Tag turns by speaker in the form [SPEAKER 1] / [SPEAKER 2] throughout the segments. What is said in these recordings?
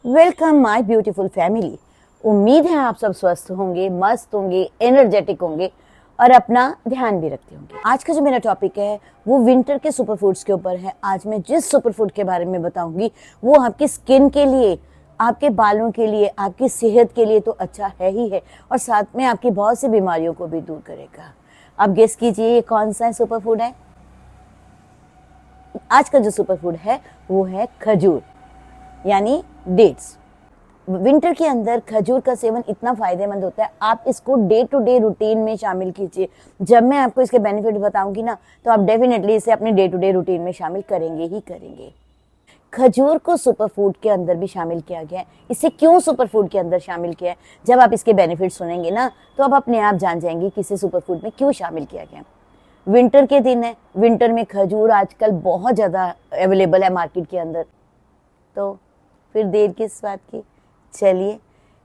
[SPEAKER 1] Welcome my beautiful family. उम्मीद है आप सब स्वस्थ होंगे, मस्त होंगे, एनर्जेटिक होंगे और अपना ध्यान भी रखते होंगे। आज का जो मेरा टॉपिक है वो विंटर के सुपर फूड्स के ऊपर है। आज मैं जिस सुपर फूड के बारे में बताऊंगी वो आपकी स्किन के लिए, आपके बालों के लिए, आपकी सेहत के लिए तो अच्छा है ही है और साथ में आपकी बहुत सी बीमारियों को भी दूर करेगा। अब गेस कीजिए ये कौन सा सुपर फूड है। आज का जो सुपर फूड है वो है खजूर यानी डेट्स। विंटर के अंदर खजूर का सेवन इतना फायदेमंद होता है, आप इसको डे टू डे रूटीन में शामिल कीजिए। जब मैं आपको इसके बेनिफिट बताऊंगी ना तो आप डेफिनेटली इसे अपने डे टू डे रूटीन में शामिल करेंगे ही करेंगे। खजूर को सुपर फूड के अंदर भी शामिल किया गया है। इसे क्यों सुपर फूड के अंदर शामिल किया है, जब आप इसके बेनिफिट सुनेंगे ना तो आप अपने आप जान जाएंगे कि इसे सुपर फूड में क्यों शामिल किया गया। विंटर के दिन है, विंटर में खजूर आजकल बहुत ज़्यादा अवेलेबल है मार्केट के अंदर, तो फिर देर किस बात की, चलिए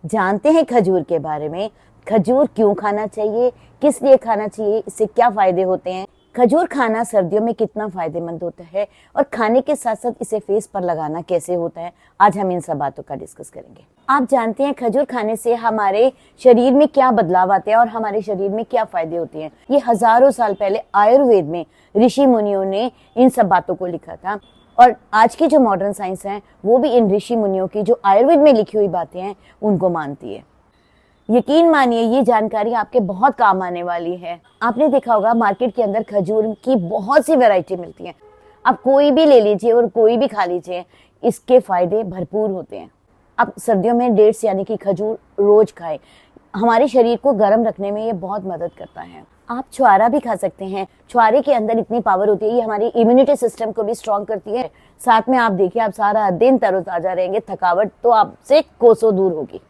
[SPEAKER 1] जानते हैं खजूर के बारे में। खजूर क्यों खाना चाहिए, किस लिए खाना चाहिए, इससे क्या फायदे होते हैं, खजूर खाना सर्दियों में कितना फायदेमंद होता है और खाने के साथ साथ इसे फेस पर लगाना कैसे होता है, आज हम इन सब बातों का डिस्कस करेंगे। आप जानते हैं खजूर खाने से हमारे शरीर में क्या बदलाव आते हैं और हमारे शरीर में क्या फायदे होते हैं। ये हजारों साल पहले आयुर्वेद में ऋषि मुनियों ने इन सब बातों को लिखा था और आज की जो मॉडर्न साइंस है वो भी इन ऋषि मुनियों की जो आयुर्वेद में लिखी हुई बातें हैं उनको मानती है। यकीन मानिए ये जानकारी आपके बहुत काम आने वाली है। आपने देखा होगा मार्केट के अंदर खजूर की बहुत सी वैरायटी मिलती है, आप कोई भी ले लीजिए और कोई भी खा लीजिए, इसके फायदे भरपूर होते हैं। आप सर्दियों में डेट्स यानी कि खजूर रोज खाएं, हमारे शरीर को गर्म रखने में ये बहुत मदद करता है। आप छुआरा भी खा सकते हैं, छुआरे के अंदर इतनी पावर होती है, ये हमारी इम्यूनिटी सिस्टम को भी स्ट्रॉन्ग करती है। साथ में आप देखिए आप सारा दिन तरोताजा रहेंगे, थकावट तो आपसे कोसों दूर होगी।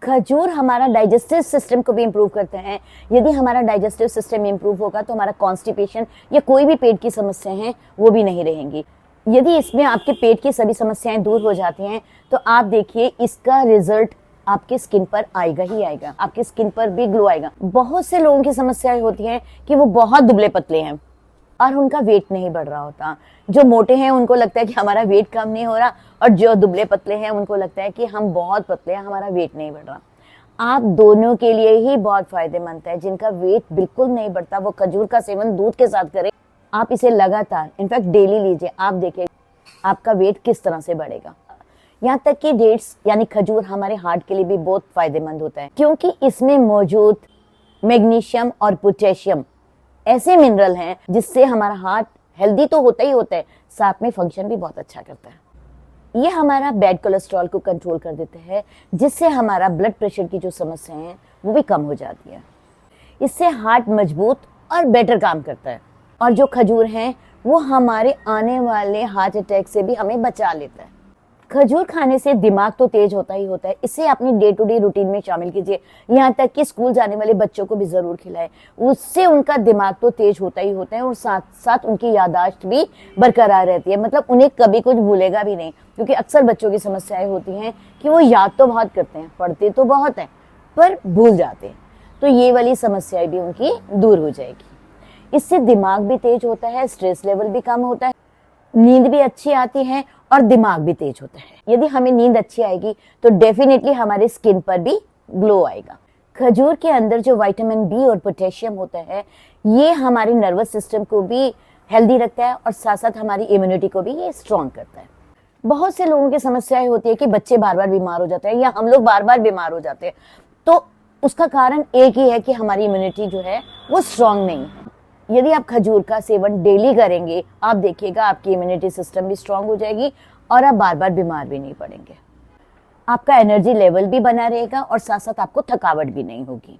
[SPEAKER 1] खजूर हमारा डाइजेस्टिव सिस्टम को भी इम्प्रूव करते हैं। यदि हमारा डाइजेस्टिव सिस्टम इम्प्रूव होगा तो हमारा कॉन्स्टिपेशन या कोई भी पेट की समस्याएं हैं वो भी नहीं रहेंगी। यदि इसमें आपके पेट की सभी समस्याएं दूर हो जाती हैं तो आप देखिए इसका रिजल्ट आपके स्किन पर आएगा ही आएगा, आपकी स्किन पर भी ग्लो आएगा। बहुत से लोगों की समस्याएं होती हैं कि वो बहुत दुबले पतले हैं और उनका वेट नहीं बढ़ रहा होता। जो मोटे हैं उनको लगता है कि हमारा वेट कम नहीं हो रहा और जो दुबले पतले हैं उनको लगता है कि हम बहुत पतले हैं, हमारा वेट नहीं बढ़ रहा। आप दोनों के लिए ही बहुत फायदेमंद है। जिनका वेट बिल्कुल नहीं बढ़ता वो खजूर का सेवन दूध के साथ करें, आप इसे लगातार इनफैक्ट डेली लीजिए, आप देखिए आपका वेट किस तरह से बढ़ेगा। यहाँ तक कि डेट्स यानी खजूर हमारे हार्ट के लिए भी बहुत फायदेमंद होता है क्योंकि इसमें मौजूद मैग्नीशियम और पोटेशियम ऐसे मिनरल हैं जिससे हमारा हार्ट हेल्दी तो होता ही होता है, साथ में फंक्शन भी बहुत अच्छा करता है। ये हमारा बैड कोलेस्ट्रॉल को कंट्रोल कर देते हैं जिससे हमारा ब्लड प्रेशर की जो समस्याएं हैं वो भी कम हो जाती है। इससे हार्ट मजबूत और बेटर काम करता है और जो खजूर हैं वो हमारे आने वाले हार्ट अटैक से भी हमें बचा लेता है। खजूर खाने से दिमाग तो तेज होता ही होता है, इसे अपनी डे टू डे रूटीन में शामिल कीजिए। यहाँ तक कि स्कूल जाने वाले बच्चों को भी जरूर खिलाएं, उससे उनका दिमाग तो तेज होता ही होता है और साथ साथ उनकी याददाश्त भी बरकरार रहती है। मतलब उन्हें कभी कुछ भूलेगा भी नहीं, क्योंकि अक्सर बच्चों की समस्याएं होती हैं कि वो याद तो बहुत करते हैं, पढ़ते तो बहुत है पर भूल जाते हैं, तो ये वाली समस्याएं भी उनकी दूर हो जाएगी। इससे दिमाग भी तेज होता है, स्ट्रेस लेवल भी कम होता है, नींद भी अच्छी आती है और दिमाग भी तेज होता है। यदि हमें नींद अच्छी आएगी तो डेफिनेटली हमारे स्किन पर भी ग्लो आएगा। खजूर के अंदर जो विटामिन बी और पोटेशियम होता है ये हमारे नर्वस सिस्टम को भी हेल्दी रखता है और साथ साथ हमारी इम्यूनिटी को भी ये स्ट्रॉन्ग करता है। बहुत से लोगों की समस्याएं होती है कि बच्चे बार बार बीमार हो जाते हैं या हम लोग बार बार बीमार हो जाते हैं, तो उसका कारण एक ही है कि हमारी इम्यूनिटी जो है वो स्ट्रॉन्ग नहीं है। यदि आप खजूर का सेवन डेली करेंगे आप देखिएगा आपकी इम्यूनिटी सिस्टम भी स्ट्रांग हो जाएगी और आप बार बार बीमार भी नहीं पड़ेंगे। आपका एनर्जी लेवल भी बना रहेगा और साथ साथ आपको थकावट भी नहीं होगी,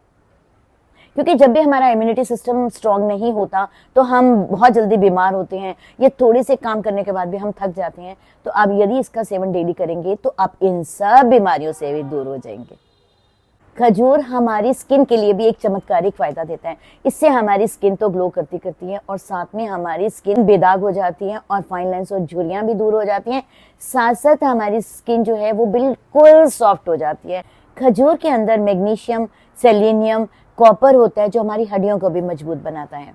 [SPEAKER 1] क्योंकि जब भी हमारा इम्यूनिटी सिस्टम स्ट्रांग नहीं होता तो हम बहुत जल्दी बीमार होते हैं, ये थोड़े से काम करने के बाद भी हम थक जाते हैं। तो आप यदि इसका सेवन डेली करेंगे तो आप इन सब बीमारियों से भी दूर हो जाएंगे। खजूर हमारी स्किन के लिए भी एक चमत्कारिक फायदा देता है। इससे हमारी स्किन तो ग्लो करती करती है और साथ में हमारी स्किन बेदाग हो जाती है और फाइन लाइंस और झुर्रियां भी दूर हो जाती हैं। साथ साथ हमारी स्किन जो है वो बिल्कुल सॉफ्ट हो जाती है। खजूर के अंदर मैग्नीशियम, सेलेनियम, कॉपर होता है जो हमारी हड्डियों को भी मजबूत बनाता है।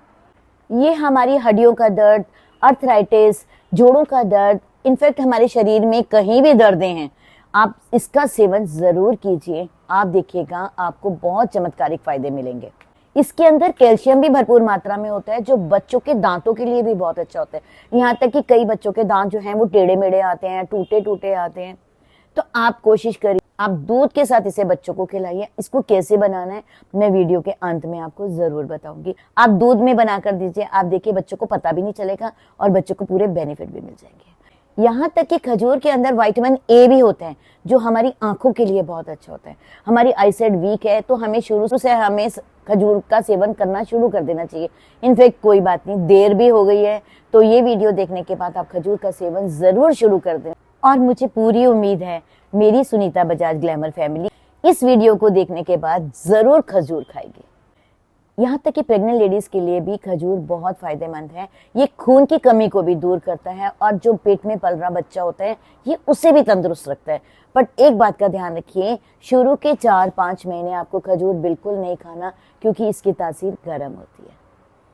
[SPEAKER 1] ये हमारी हड्डियों का दर्द, अर्थराइटिस, जोड़ों का दर्द, इनफैक्ट हमारे शरीर में कहीं भी दर्दें हैं आप इसका सेवन जरूर कीजिए, आप देखिएगा आपको बहुत चमत्कारिक फायदे मिलेंगे। इसके अंदर कैल्शियम भी भरपूर मात्रा में होता है, जो बच्चों के दांतों के लिए भी बहुत अच्छा होता है। यहाँ तक कि कई बच्चों के दांत जो हैं वो टेढ़े मेढ़े आते हैं, टूटे टूटे आते हैं। तो आप कोशिश करिए, आप दूध के साथ इसे बच्चों को खिलाइए। इसको कैसे बनाना है मैं वीडियो के अंत में आपको जरूर बताऊंगी। आप दूध में बनाकर दीजिए, आप देखिए बच्चों को पता भी नहीं चलेगा और बच्चों को पूरे बेनिफिट भी मिल जाएंगे। यहाँ तक कि खजूर के अंदर विटामिन ए भी होता है, जो हमारी आंखों के लिए बहुत अच्छा होता है। हमारी आईसाइट वीक है तो हमें शुरू से हमें खजूर का सेवन करना शुरू कर देना चाहिए। इनफैक्ट कोई बात नहीं, देर भी हो गई है तो ये वीडियो देखने के बाद आप खजूर का सेवन जरूर शुरू कर दें। और मुझे पूरी उम्मीद है मेरी सुनीता बजाज ग्लैमर फैमिली इस वीडियो को देखने के बाद जरूर खजूर खाएगी। यहाँ तक कि प्रेग्नेंट लेडीज के लिए भी खजूर बहुत फायदेमंद है। ये खून की कमी को भी दूर करता है और जो पेट में पल रहा बच्चा होता है ये उसे भी तंदुरुस्त रखता है। बट एक बात का ध्यान रखिए, शुरू के 4-5 महीने आपको खजूर बिल्कुल नहीं खाना, क्योंकि इसकी तासीर गर्म होती है।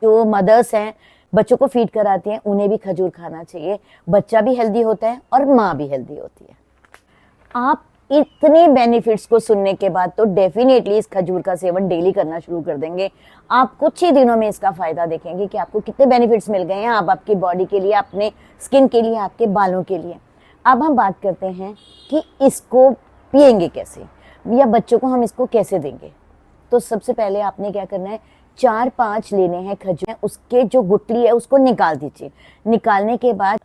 [SPEAKER 1] जो मदर्स हैं बच्चों को फीड कराती हैं उन्हें भी खजूर खाना चाहिए। बच्चा भी हेल्दी होता है और माँ भी हेल्दी होती है। आप इतने बेनिफिट्स को सुनने के बाद तो डेफिनेटली इस खजूर का सेवन डेली करना शुरू कर देंगे। आप कुछ ही दिनों में इसका फायदा देखेंगे कि आपको कितने बेनिफिट्स मिल गए हैं, आप आपकी बॉडी के लिए, अपने स्किन के लिए, आपके बालों के लिए। अब हम बात करते हैं कि इसको पिएंगे कैसे या बच्चों को हम इसको कैसे देंगे। तो सबसे पहले आपने क्या करना है, 4-5 लेने हैं खजूर, उसके जो गुठली है उसको निकाल दीजिए। निकालने के बाद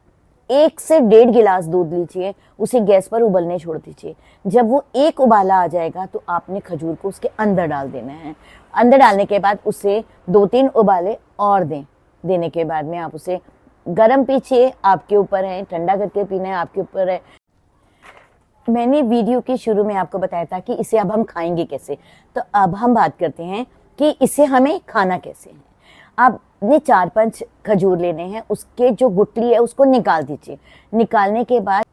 [SPEAKER 1] 1 से 1.5 गिलास दूध लीजिए, उसे गैस पर उबलने छोड़ दीजिए। जब वो एक उबाला आ जाएगा तो आपने खजूर को उसके अंदर डाल देना है। अंदर डालने के बाद उसे 2-3 उबाले और देने के बाद में आप उसे गर्म पीजिए, आपके ऊपर है, ठंडा करके पीना है आपके ऊपर है। मैंने वीडियो के शुरू में आपको बताया था कि इसे अब हम खाएंगे कैसे, तो अब हम बात करते हैं कि इसे हमें खाना कैसे है। आपने 4-5 खजूर लेने हैं, उसके जो गुठली है उसको निकाल दीजिए। निकालने के बाद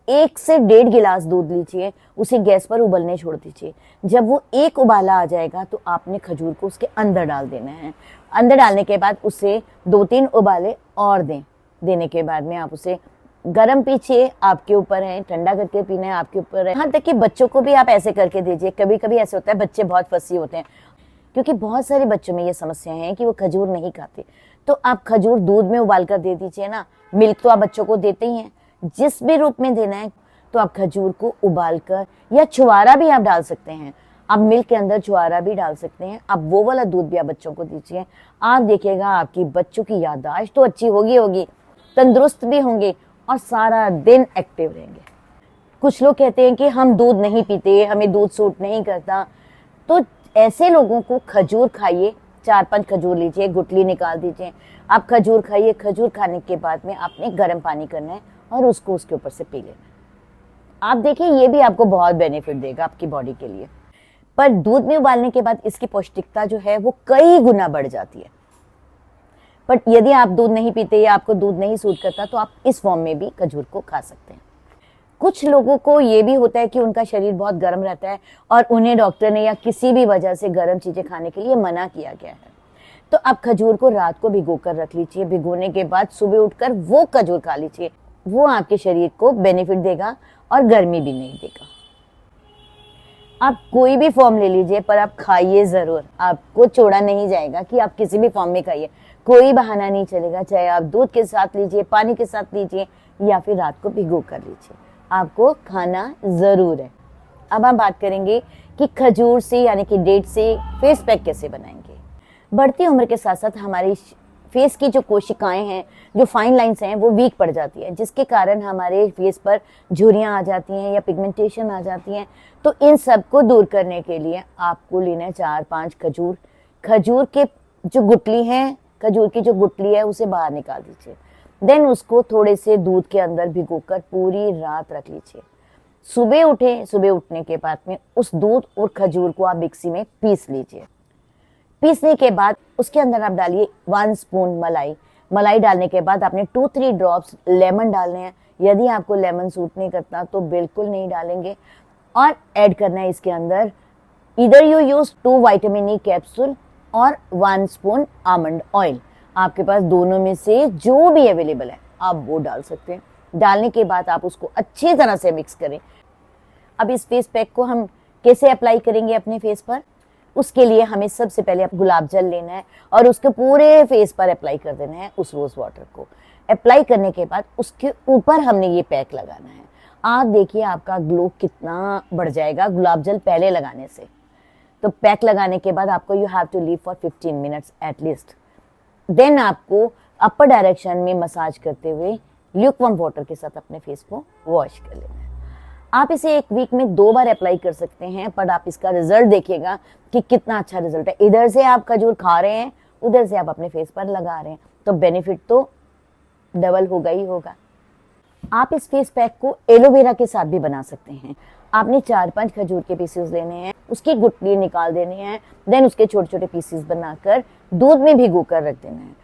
[SPEAKER 1] 1 से 1.5 गिलास दूध लीजिए, उसे गैस पर उबलने छोड़ दीजिए। जब वो एक उबाला आ जाएगा तो आपने खजूर को उसके अंदर डाल देना है। अंदर डालने के बाद उसे 2-3 उबाले और देने के बाद में आप उसे गर्म पीजिए, आपके ऊपर है, ठंडा करके पीना है आपके ऊपर है। यहाँ तक कि बच्चों को भी आप ऐसे करके दीजिए। कभी कभी ऐसे होता है बच्चे बहुत फसी होते हैं, क्योंकि बहुत सारे बच्चों में ये समस्या है कि वो खजूर नहीं खाते। तो आप खजूर दूध में उबाल कर दे दीजिए ना। मिल्क तो आप बच्चों को देते ही हैं, जिस भी रूप में देना है तो आप खजूर को उबाल कर, या छुआरा भी आप डाल सकते हैं। आप मिल्क के अंदर छुआरा भी डाल सकते हैं। आप वो वाला दूध भी आप बच्चों को दीजिए। आप देखिएगा आपकी बच्चों की याददाश्त तो अच्छी होगी, तंदुरुस्त भी होंगे और सारा दिन एक्टिव रहेंगे। कुछ लोग कहते हैं कि हम दूध नहीं पीते, हमें दूध सूट नहीं करता, तो ऐसे लोगों को खजूर खाइए। 4-5 खजूर लीजिए, गुठली निकाल दीजिए, आप खजूर खाइए। खजूर खाने के बाद में आपने गर्म पानी करना है और उसको उसके ऊपर से पी लेना। आप देखिए ये भी आपको बहुत बेनिफिट देगा आपकी बॉडी के लिए। पर दूध में उबालने के बाद इसकी पौष्टिकता जो है वो कई गुना बढ़ जाती है। बट यदि आप दूध नहीं पीते या आपको दूध नहीं सूट करता तो आप इस फॉर्म में भी खजूर को खा सकते हैं। कुछ लोगों को ये भी होता है कि उनका शरीर बहुत गर्म रहता है और उन्हें डॉक्टर ने या किसी भी वजह से गर्म चीजें खाने के लिए मना किया गया है। तो आप खजूर को रात को भिगो कर रख लीजिए। भिगोने के बाद सुबह उठकर वो खजूर खा लीजिए। वो आपके शरीर को बेनिफिट देगा और गर्मी भी नहीं देगा। आप कोई भी फॉर्म ले लीजिए पर आप खाइए जरूर। आपको छोड़ा नहीं जाएगा कि आप किसी भी फॉर्म में खाइए, कोई बहाना नहीं चलेगा। चाहे आप दूध के साथ लीजिए, पानी के साथ लीजिए या फिर रात को भिगो कर लीजिए, आपको खाना जरूर है। अब हम बात करेंगे कि खजूर से यानी कि डेट से फेस पैक कैसे बनाएंगे। बढ़ती उम्र के साथ साथ हमारी फेस की जो कोशिकाएं हैं, जो फाइन लाइंस हैं, वो वीक पड़ जाती है, जिसके कारण हमारे फेस पर झुर्रियां आ जाती हैं या पिगमेंटेशन आ जाती हैं। तो इन सब को दूर करने के लिए आपको लेना है 4-5 खजूर। खजूर के जो गुठली है, खजूर की जो गुठली है उसे बाहर निकाल दीजिए। देन उसको थोड़े से दूध के अंदर भिगोकर पूरी रात रख लीजिए। सुबह उठने के बाद में उस दूध और खजूर को आप मिक्सी में पीस लीजिए। पीसने के बाद उसके अंदर आप डालिए 1 स्पून मलाई डालने के बाद आपने 2-3 ड्रॉप्स लेमन डालने हैं। यदि आपको लेमन सूट नहीं करता तो बिल्कुल नहीं डालेंगे। और ऐड करना है इसके अंदर, इधर you use 2 vitamin E capsule और 1 स्पून आमंड ऑयल। आपके पास दोनों में से जो भी अवेलेबल है आप वो डाल सकते हैं। डालने के बाद आप उसको अच्छी तरह से मिक्स करें। अब इस फेस पैक को हम कैसे अप्लाई करेंगे अपने फेस पर? उसके लिए हमें सबसे पहले गुलाब जल लेना है और उसके पूरे फेस पर अप्लाई कर देना है उस रोज वाटर को। अप्लाई करने के बाद उसके ऊपर हमने ये पैक लगाना है। आप देखिए आपका ग्लो कितना बढ़ जाएगा गुलाब जल पहले लगाने से। तो पैक लगाने के बाद आपको you have to leave for 15 minutes at least. Then आपको अपर डायरेक्शन में मसाज करते हुए ल्यूकवार्म वाटर के साथ अपने फेस को वॉश कर लेना है। आप इसे एक वीक में 2 बार अप्लाई कर सकते हैं, पर आप इसका रिजल्ट देखिएगा कि कितना अच्छा रिजल्ट है। इधर से आप खजूर खा रहे हैं, उधर से आप अपने फेस पर लगा रहे हैं, तो बेनिफिट तो डबल होगा ही होगा। आप इस फेस पैक को एलोवेरा के साथ भी बना सकते हैं। आपने 4-5 खजूर के पीसेस लेने हैं, उसकी गुठली निकाल देनी है, देन उसके छोटे छोटे पीसेस बनाकर दूध में भिगो कर रख देना है।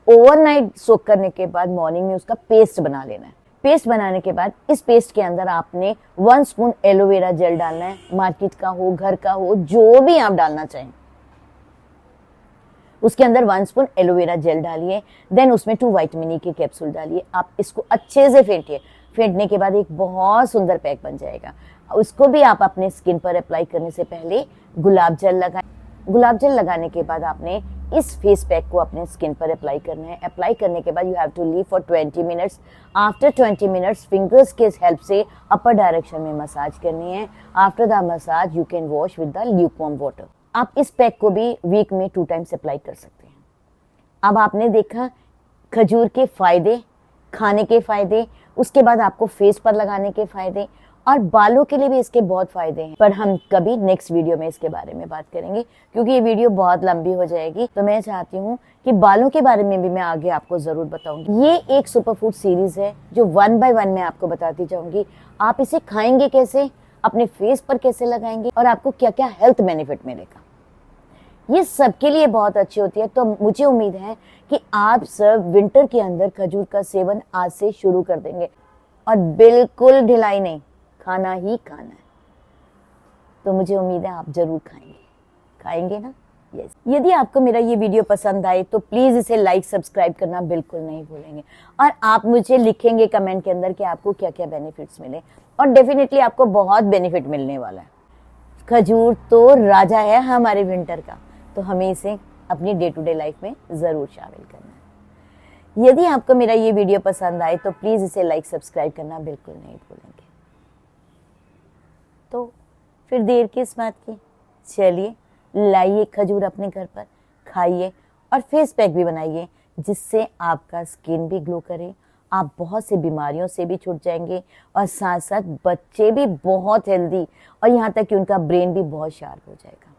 [SPEAKER 1] ओवरनाइट सोक करने के बाद मॉर्निंग में उसका पेस्ट बना लेना है। पेस्ट बनाने के बाद इस पेस्ट के अंदर आपने 1 स्पून एलोवेरा जेल डालना है, मार्केट का हो, घर का हो, जो भी आप डालना चाहें। उसके अंदर 1 स्पून एलोवेरा जेल डालिए, देन उसमें 2 विटामिन ई के कैप्सूल डालिए। आप इसको अच्छे से फेंटिए। फेंटने के बाद एक बहुत सुंदर पैक बन जाएगा। उसको भी आप अपने स्किन पर अप्लाई करने से पहले गुलाब जल लगाएं। गुलाब जल लगाने के बाद आपने इस फेस पैक को अपने स्किन पर अप्लाई करना है। अप्लाई करने के बाद you have to leave for 20 minutes. After 20 minutes fingers के हेल्प से अपर डायरेक्शन में मसाज करनी है। After the massage you can wash with the lukewarm water. आप इस पैक को भी वीक में 2 टाइम्स अप्लाई कर सकते हैं। अब आपने देखा खजूर के फायदे, खाने के फायदे, उसके बाद आपको फेस पर लगाने के फायदे, और बालों के लिए भी इसके बहुत फायदे हैं। पर हम कभी नेक्स्ट वीडियो में इसके बारे में बात करेंगे, क्योंकि ये वीडियो बहुत लंबी हो जाएगी। तो मैं चाहती हूँ कि बालों के बारे में भी मैं आगे आपको जरूर बताऊंगी। ये एक सुपर फूड सीरीज है जो 1 बाय 1 मैं आपको बताती जाऊंगी। आप इसे खाएंगे कैसे, अपने फेस पर कैसे लगाएंगे, और आपको क्या क्या हेल्थ बेनिफिट मिलेगा, ये सबके लिए बहुत अच्छी होती है। तो मुझे उम्मीद है कि आप सब विंटर के अंदर खजूर का सेवन आज से शुरू कर देंगे, और बिल्कुल ढिलाई नहीं, खाना ही खाना है। तो मुझे उम्मीद है आप जरूर खाएंगे ना? यस। यदि आपको मेरा ये वीडियो पसंद आए तो प्लीज इसे लाइक सब्सक्राइब करना बिल्कुल नहीं भूलेंगे, और आप मुझे लिखेंगे कमेंट के अंदर कि आपको क्या क्या बेनिफिट्स मिले, और डेफिनेटली आपको बहुत बेनिफिट मिलने वाला है। खजूर तो राजा है हमारे विंटर का, तो हमें इसे अपनी डे टू डे लाइफ में जरूर शामिल करना है। यदि आपको मेरा ये वीडियो पसंद आए तो प्लीज इसे लाइक सब्सक्राइब करना बिल्कुल नहीं भूलेंगे। तो फिर देर किस बात की, चलिए लाइए खजूर अपने घर पर, खाइए और फेस पैक भी बनाइए, जिससे आपका स्किन भी ग्लो करे, आप बहुत से बीमारियों से भी छूट जाएंगे, और साथ साथ बच्चे भी बहुत हेल्दी, और यहाँ तक कि उनका ब्रेन भी बहुत शार्प हो जाएगा।